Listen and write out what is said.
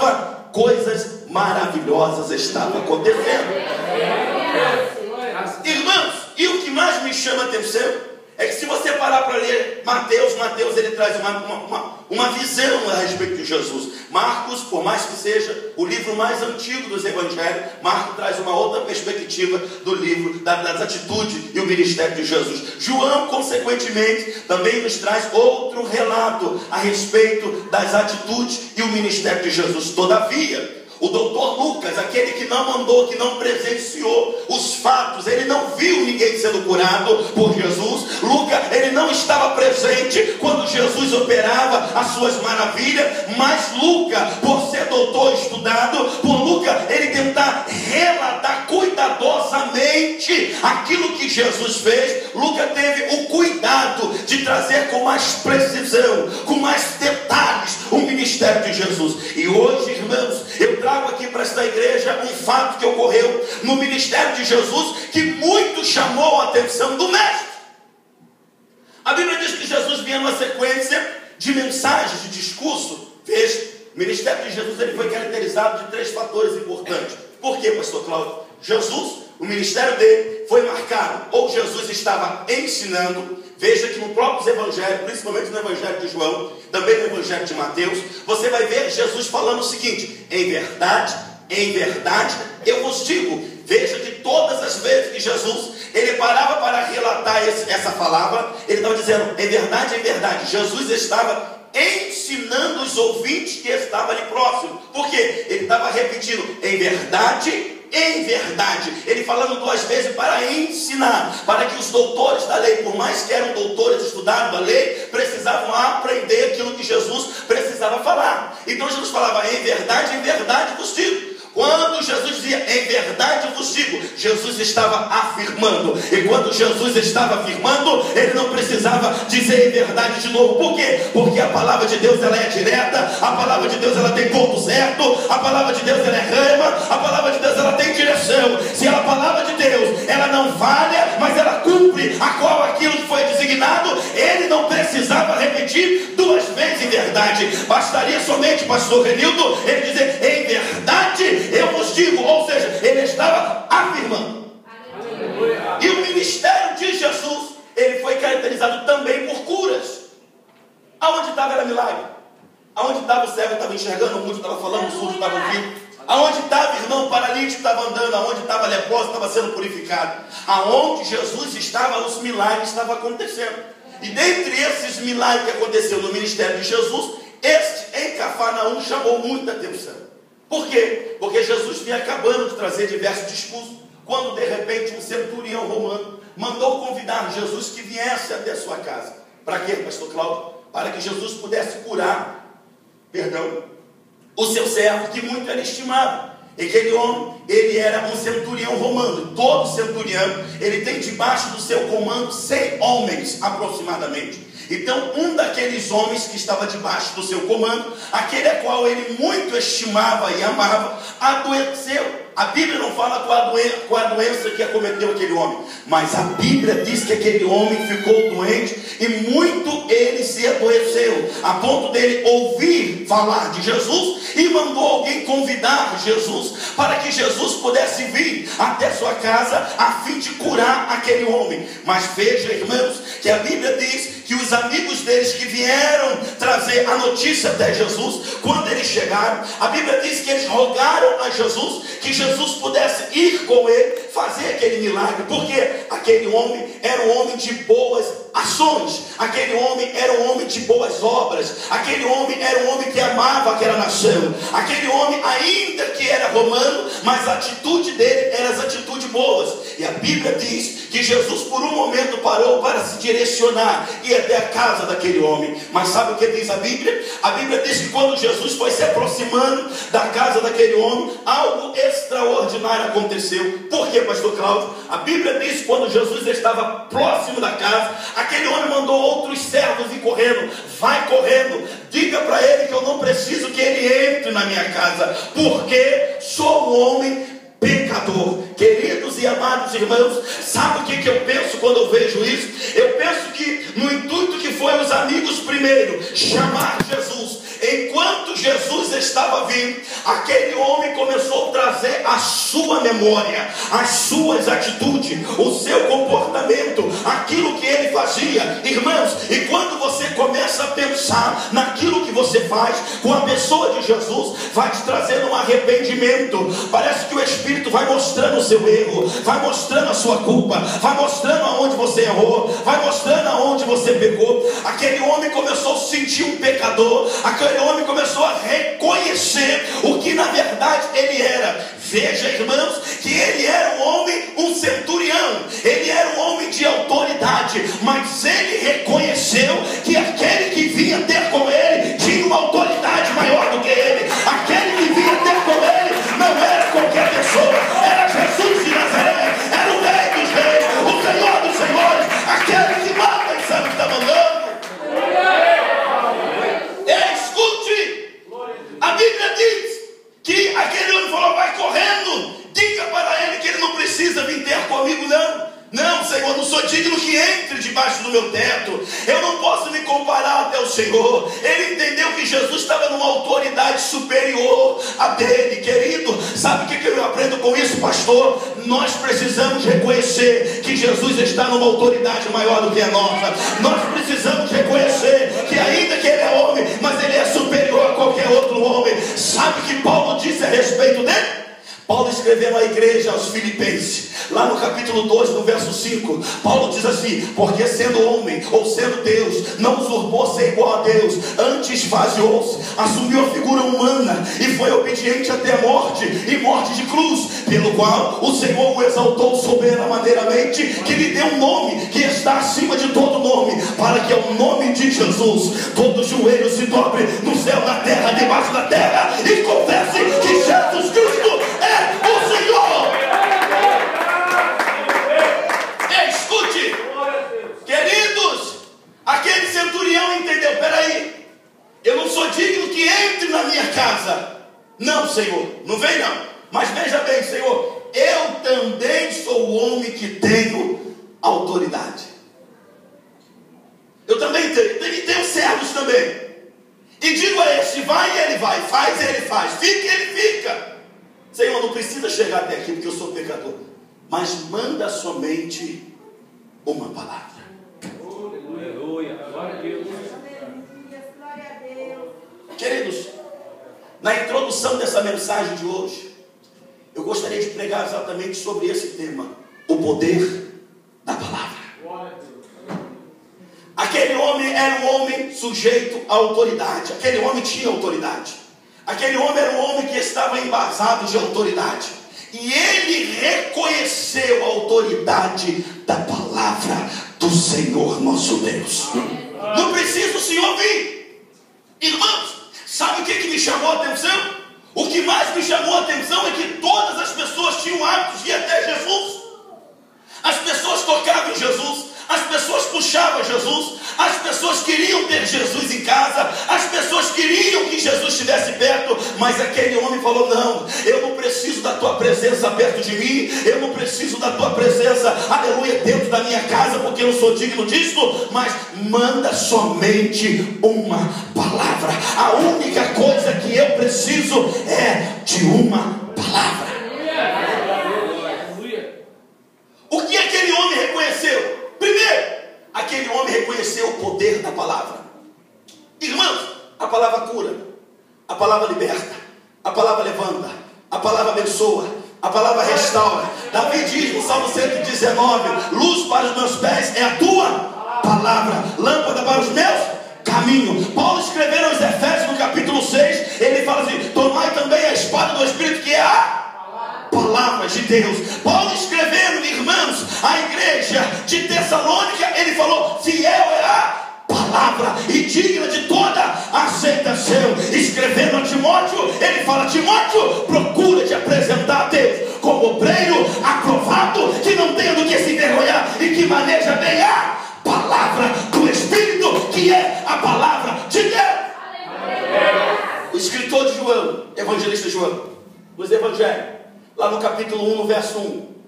fala, coisas maravilhosas estavam acontecendo. Irmãos, e o que mais me chama a atenção é que se você parar para ler Mateus ele traz uma visão a respeito de Jesus. Marcos, por mais que seja o livro mais antigo dos evangelhos, Marcos traz uma outra perspectiva do livro, das atitudes e o ministério de Jesus. João, consequentemente, também nos traz outro relato a respeito das atitudes e o ministério de Jesus. Todavia, o doutor Lucas, aquele que não andou, que não presenciou os fatos, ele não viu ninguém sendo curado por Jesus. Lucas, ele não estava presente quando Jesus operava as suas maravilhas, mas Lucas, por ser doutor estudado, por Lucas, ele tentar relatar cuidadosamente aquilo que Jesus fez. Lucas teve o cuidado de trazer com mais precisão, com mais detalhes, o ministério de Jesus. E hoje, irmãos, eu trago aqui para esta igreja um fato que ocorreu no ministério de Jesus, que muito chamou a atenção do mestre. A Bíblia diz que Jesus vinha numa sequência de mensagens, de discurso. Veja, o ministério de Jesus ele foi caracterizado de 3 fatores importantes. Por quê, pastor Cláudio? Jesus, o ministério dele foi marcado, ou Jesus estava ensinando. Veja que no próprio evangelho, principalmente no evangelho de João, também no evangelho de Mateus, você vai ver Jesus falando o seguinte: em verdade, eu vos digo. Veja que todas as vezes que Jesus ele parava para relatar essa palavra, ele estava dizendo, em verdade, Jesus estava ensinando os ouvintes que estavam ali próximos. Por quê? Ele estava repetindo, em verdade, ele falando 2 vezes para ensinar, para que os doutores da lei, por mais que eram doutores estudados da lei, precisavam aprender aquilo que Jesus precisava falar. Então Jesus falava, em verdade vos digo. Quando Jesus dizia, em verdade vos digo, Jesus estava afirmando. E quando Jesus estava afirmando, ele não precisava dizer em verdade de novo. Por quê? Porque a palavra de Deus ela é direta, a palavra de Deus ela tem ponto certo, a palavra de Deus ela é rema, a palavra de Deus ela tem direção. Se a palavra de Deus ela não falha, mas ela cumpre aquilo que foi designado, ele não precisava repetir 2 vezes em verdade. Bastaria somente, pastor Renildo, ele dizer, em verdade eu vos digo, ou seja, ele estava afirmando. Aleluia. E o ministério de Jesus, ele foi caracterizado também por curas. Aonde estava era milagre. Aonde estava o cego estava enxergando, o mudo estava falando, o surdo estava ouvindo. Aonde estava o irmão paralítico estava andando, aonde estava leproso estava sendo purificado. Aonde Jesus estava, os milagres estavam acontecendo. E dentre esses milagres que aconteceram no ministério de Jesus, este em Cafarnaum chamou muita atenção. Por quê? Porque Jesus vinha acabando de trazer diversos discursos, quando de repente um centurião romano mandou convidar Jesus que viesse até a sua casa. Para quê, pastor Cláudio? Para que Jesus pudesse curar, o seu servo, que muito era estimado. E aquele homem, ele era um centurião romano. Todo centurião, ele tem debaixo do seu comando 100 homens aproximadamente. Então, um daqueles homens que estava debaixo do seu comando, aquele a qual ele muito estimava e amava, adoeceu. A Bíblia não fala qual a doença que acometeu aquele homem, mas a Bíblia diz que aquele homem ficou doente e muito ele se adoeceu, a ponto dele ouvir falar de Jesus e mandou alguém convidar Jesus para que Jesus pudesse vir até sua casa a fim de curar aquele homem. Mas veja, irmãos, que a Bíblia diz que os amigos deles que vieram trazer a notícia até Jesus, quando eles chegaram, a Bíblia diz que eles rogaram a Jesus que Jesus pudesse ir com ele, fazer aquele milagre, porque aquele homem era um homem de boas ações, aquele homem era um homem de boas obras, aquele homem era um homem que amava aquela nação, aquele homem ainda que era romano, mas a atitude dele era as atitudes boas. E a Bíblia diz que Jesus por um momento parou para se direcionar e até a casa daquele homem. Mas sabe o que diz a Bíblia? A Bíblia diz que quando Jesus foi se aproximando da casa daquele homem, algo extraordinário aconteceu. Por quê, pastor Cláudio? A Bíblia diz que quando Jesus estava próximo da casa, aquele homem mandou outros servos ir correndo. Vai correndo, diga para ele que eu não preciso que ele entre na minha casa, porque sou um homem pecador. Queridos e amados irmãos, sabe o que eu penso quando eu vejo isso? Eu penso que no intuito que foi os amigos primeiro chamar Jesus, enquanto Jesus estava vindo, aquele homem começou a trazer a sua memória, as suas atitudes, o seu comportamento, aquilo que ele fazia. Irmãos, e quando você começa a pensar naquilo que você faz com a pessoa de Jesus, vai te trazendo um arrependimento. Parece que o Espírito vai mostrando o seu erro, vai mostrando a sua culpa, vai mostrando aonde você errou, vai mostrando aonde você pecou. Aquele homem começou a se sentir um pecador, aquele homem começou a reconhecer o que na verdade ele era. Veja, irmãos, que ele era um homem, um centurião, ele era um homem de autoridade, mas ele reconheceu que aquele que vinha ter com ele tinha uma autoridade maior do que ele. Aquele que vinha ter com ele não era qualquer pessoa, era Jesus de Nazaré, era o Rei dos Reis, o Senhor dos Senhores, aquele que manda e sabe o que está mandando. Escute, a Bíblia diz que aquele homem falou: vai correndo, diga para ele que ele não precisa vir ter comigo, não. Não, Senhor, não sou digno que entre debaixo do meu teto, eu não posso me comparar até o Senhor. Ele entendeu que Jesus estava numa autoridade superior a dele. Querido, sabe o que eu aprendo com isso, pastor? Nós precisamos reconhecer que Jesus está numa autoridade maior do que a nossa. Nós precisamos reconhecer que ainda que ele é homem, mas ele é superior a qualquer outro homem. Sabe o que Paulo disse a respeito dele? Paulo escreveu à igreja aos Filipenses, lá no capítulo 2, no verso 5, Paulo diz assim: porque sendo homem, ou sendo Deus, não usurpou ser igual a Deus, antes esvaziou-se, assumiu a figura humana, e foi obediente até a morte, e morte de cruz, pelo qual o Senhor o exaltou soberanamente, que lhe deu um nome, que está acima de todo nome, para que ao nome de Jesus, todo joelho se dobre, no céu, na terra, debaixo da terra, e confesse que Jesus Cristo é o Senhor. Escute, queridos, aquele centurião entendeu: peraí, eu não sou digno que entre na minha casa. Não, Senhor, não vem não. Mas veja bem, Senhor, eu também sou o homem que tenho autoridade. Eu também tenho servos também. E digo a este: vai, ele vai, faz, ele faz, fica, ele fica. Senhor, não precisa chegar até aqui porque eu sou pecador, mas manda somente uma palavra. Aleluia, glória a Deus. Queridos, na introdução dessa mensagem de hoje, eu gostaria de pregar exatamente sobre esse tema: o poder da palavra. Aquele homem era um homem sujeito à autoridade, aquele homem tinha autoridade. Aquele homem era um homem que estava embasado de autoridade. E ele reconheceu a autoridade da palavra do Senhor nosso Deus. Não precisa o Senhor vir. Irmãos, sabe o que me chamou a atenção? O que mais me chamou a atenção é que todas as pessoas tinham hábitos de ir até Jesus. As pessoas tocavam em Jesus, as pessoas puxavam Jesus, as pessoas queriam ter Jesus em casa, as pessoas queriam que Jesus estivesse perto, mas aquele homem falou: não, eu não preciso da tua presença perto de mim, eu não preciso da tua presença, aleluia, dentro da minha casa, porque eu não sou digno disso, mas manda somente uma palavra. A única coisa que eu preciso é de uma palavra. O que aquele homem reconheceu? Primeiro, aquele homem reconheceu o poder da palavra. Irmãos, a palavra cura, a palavra liberta, a palavra levanta, a palavra abençoa, a palavra restaura. Davi diz no Salmo 119: luz para os meus pés é a tua palavra, lâmpada para os meus caminhos. Paulo escreveu aos Efésios no capítulo 6, ele fala assim: tomai também a espada do Espírito, que é a palavra de Deus. Paulo escrevendo, irmãos, a igreja de Tessalônica, ele falou: fiel é a palavra e digna de toda aceitação. Escrevendo a Timóteo, ele fala: Timóteo, procura te apresentar a Deus como obreiro aprovado, que não tenha do que se envergonhar e que maneja bem a palavra do Espírito, que é a palavra de Deus. O escritor de João, evangelista João, nos evangelhos, lá no capítulo 1, no verso 1,